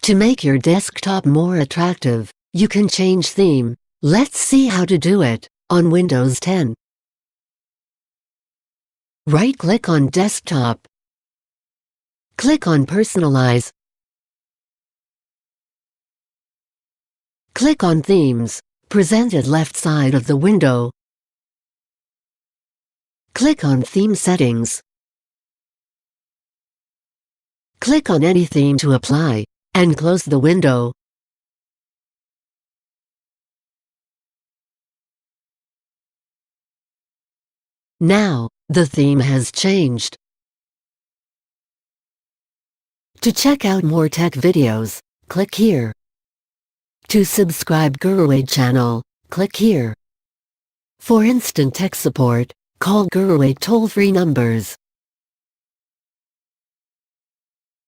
To make your desktop more attractive, you can change theme. Let's see how to do it on Windows 10. Right-click on Desktop. Click on Personalize. Click on Themes, presented left side of the window. Click on Theme Settings. Click on any theme to apply, and close the window. Now, the theme has changed. To check out more tech videos, click here. To subscribe GuruAid channel, click here. For instant tech support, call GuruAid toll-free numbers